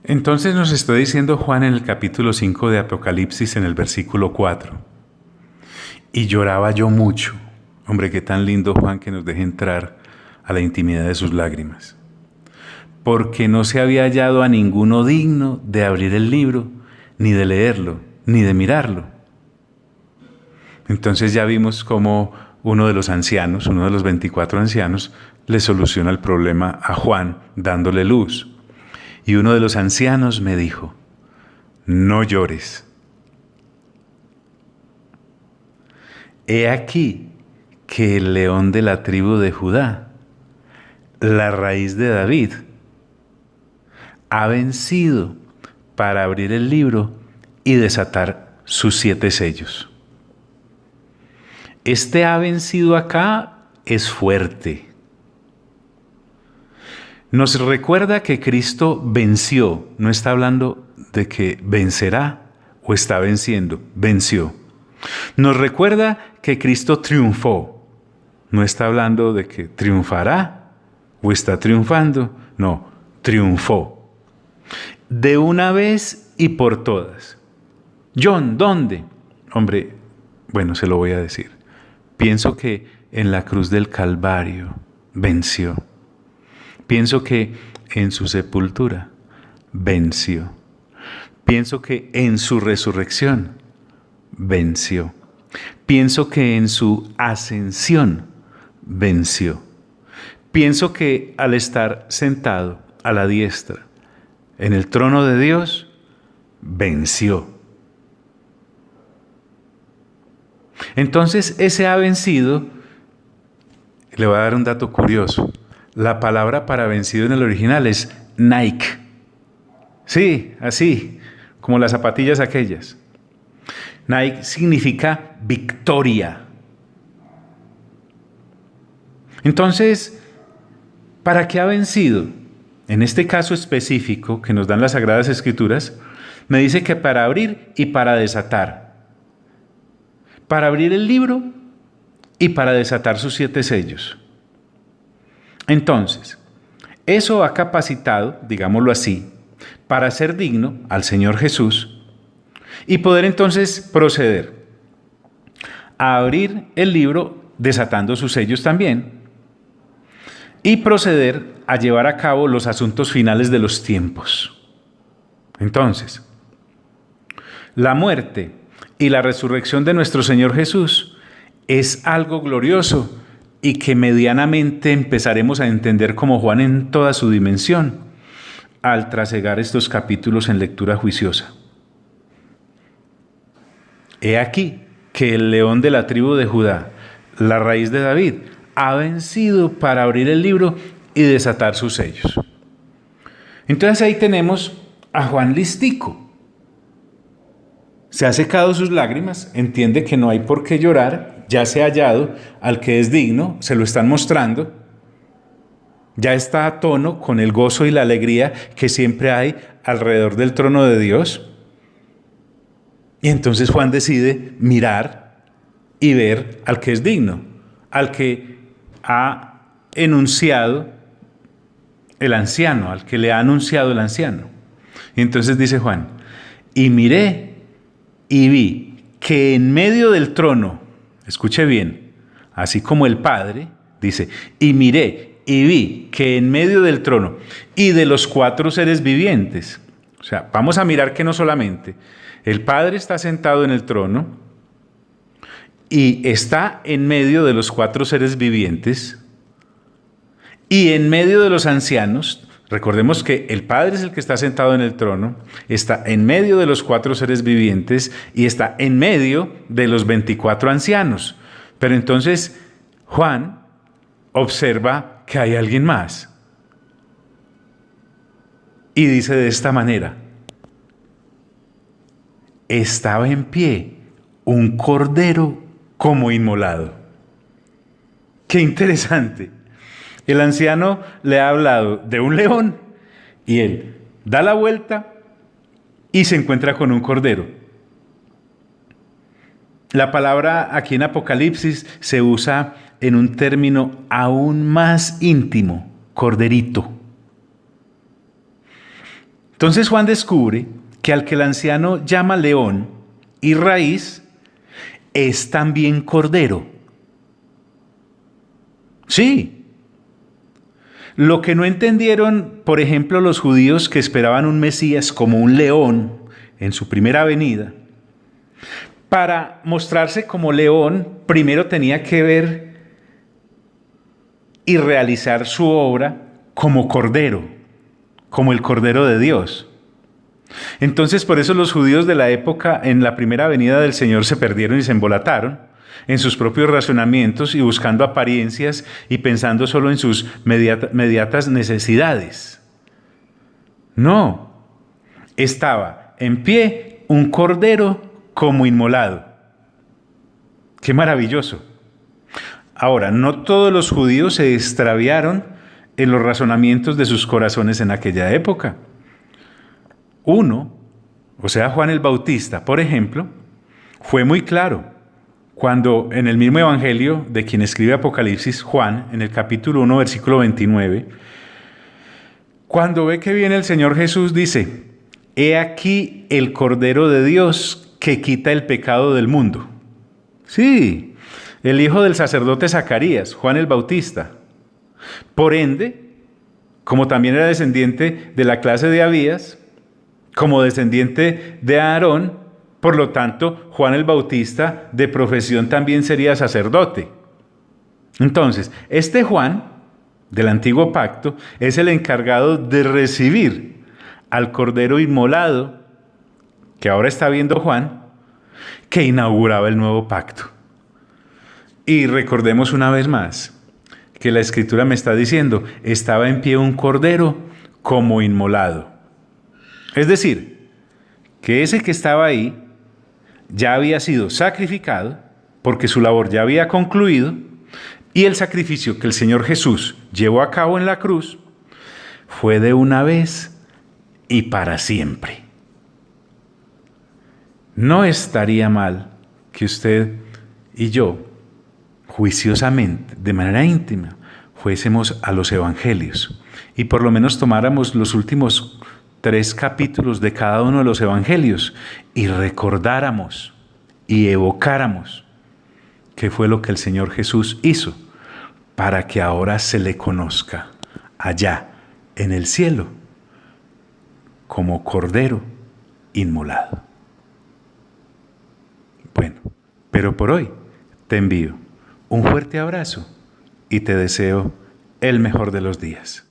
Entonces nos está diciendo Juan en el capítulo 5 de Apocalipsis, en el versículo 4. Y lloraba yo mucho. Hombre, qué tan lindo Juan que nos deje entrar a la intimidad de sus lágrimas. Porque no se había hallado a ninguno digno de abrir el libro, ni de leerlo, ni de mirarlo. Entonces ya vimos cómo uno de los ancianos, uno de los 24 ancianos, le soluciona el problema a Juan dándole luz. Y uno de los ancianos me dijo: no llores. He aquí que el león de la tribu de Judá, la raíz de David, ha vencido para abrir el libro y desatar sus 7 sellos. Este ha vencido acá es fuerte. Nos recuerda que Cristo venció, no está hablando de que vencerá o está venciendo, venció. Nos recuerda que Cristo triunfó, no está hablando de que triunfará o está triunfando, no, triunfó. De una vez y por todas. John, ¿dónde? Hombre, bueno, se lo voy a decir. Pienso que en la cruz del Calvario venció. Pienso que en su sepultura venció. Pienso que en su resurrección venció. Pienso que en su ascensión venció. Pienso que al estar sentado a la diestra en el trono de Dios, venció. Entonces, ese ha vencido. Le voy a dar un dato curioso. La palabra para vencido en el original es Nike. Sí, así, como las zapatillas aquellas. Nike significa victoria. Entonces, ¿para qué ha vencido? En este caso específico que nos dan las Sagradas Escrituras, me dice que para abrir y para desatar. Para abrir el libro y para desatar sus 7 sellos. Entonces, eso ha capacitado, digámoslo así, para ser digno al Señor Jesús y poder entonces proceder a abrir el libro desatando sus sellos también y proceder a llevar a cabo los asuntos finales de los tiempos. Entonces, la muerte y la resurrección de nuestro Señor Jesús es algo glorioso y que medianamente empezaremos a entender como Juan en toda su dimensión al trasegar estos capítulos en lectura juiciosa. He aquí que el león de la tribu de Judá, la raíz de David, ha vencido para abrir el libro y desatar sus sellos. Entonces ahí tenemos a Juan listico. Se ha secado sus lágrimas, entiende que no hay por qué llorar, ya se ha hallado al que es digno, se lo están mostrando, ya está a tono con el gozo y la alegría que siempre hay alrededor del trono de Dios. Y entonces Juan decide mirar y ver al que es digno, al que ha enunciado el anciano, al que le ha anunciado el anciano. Y entonces dice Juan: y miré y vi que en medio del trono, escuche bien, así como el Padre, dice, y miré y vi que en medio del trono y de los 4 seres vivientes, o sea, vamos a mirar que no solamente el Padre está sentado en el trono y está en medio de los 4 seres vivientes y en medio de los ancianos. Recordemos que el Padre es el que está sentado en el trono, está en medio de los 4 seres vivientes y está en medio de los 24 ancianos. Pero entonces Juan observa que hay alguien más y dice de esta manera: estaba en pie un cordero como inmolado. ¡Qué interesante! El anciano le ha hablado de un león y él da la vuelta y se encuentra con un cordero. La palabra aquí en Apocalipsis se usa en un término aún más íntimo, corderito. Entonces Juan descubre que al que el anciano llama león y raíz, es también cordero. Sí. Lo que no entendieron, por ejemplo, los judíos que esperaban un Mesías como un león en su primera venida, para mostrarse como león, primero tenía que ver y realizar su obra como cordero, como el Cordero de Dios. Entonces, por eso los judíos de la época, en la primera venida del Señor, se perdieron y se embolataron en sus propios razonamientos y buscando apariencias y pensando solo en sus mediatas necesidades. No, estaba en pie un cordero como inmolado. ¡Qué maravilloso! Ahora, no todos los judíos se extraviaron en los razonamientos de sus corazones en aquella época. Uno, o sea, Juan el Bautista, por ejemplo, fue muy claro cuando en el mismo evangelio de quien escribe Apocalipsis, Juan, en el capítulo 1, versículo 29, cuando ve que viene el Señor Jesús, dice: «He aquí el Cordero de Dios que quita el pecado del mundo». Sí, el hijo del sacerdote Zacarías, Juan el Bautista. Por ende, como también era descendiente de la clase de Abías, como descendiente de Aarón, por lo tanto, Juan el Bautista de profesión también sería sacerdote. Entonces, este Juan, del antiguo pacto, es el encargado de recibir al Cordero inmolado, que ahora está viendo Juan, que inauguraba el nuevo pacto. Y recordemos una vez más que la Escritura me está diciendo, estaba en pie un Cordero como inmolado. Es decir, que ese que estaba ahí ya había sido sacrificado porque su labor ya había concluido y el sacrificio que el Señor Jesús llevó a cabo en la cruz fue de una vez y para siempre. No estaría mal que usted y yo, juiciosamente, de manera íntima, fuésemos a los evangelios y por lo menos tomáramos los últimos 3 capítulos de cada uno de los evangelios y recordáramos y evocáramos qué fue lo que el Señor Jesús hizo para que ahora se le conozca allá en el cielo como Cordero inmolado. Bueno, pero por hoy te envío un fuerte abrazo y te deseo el mejor de los días.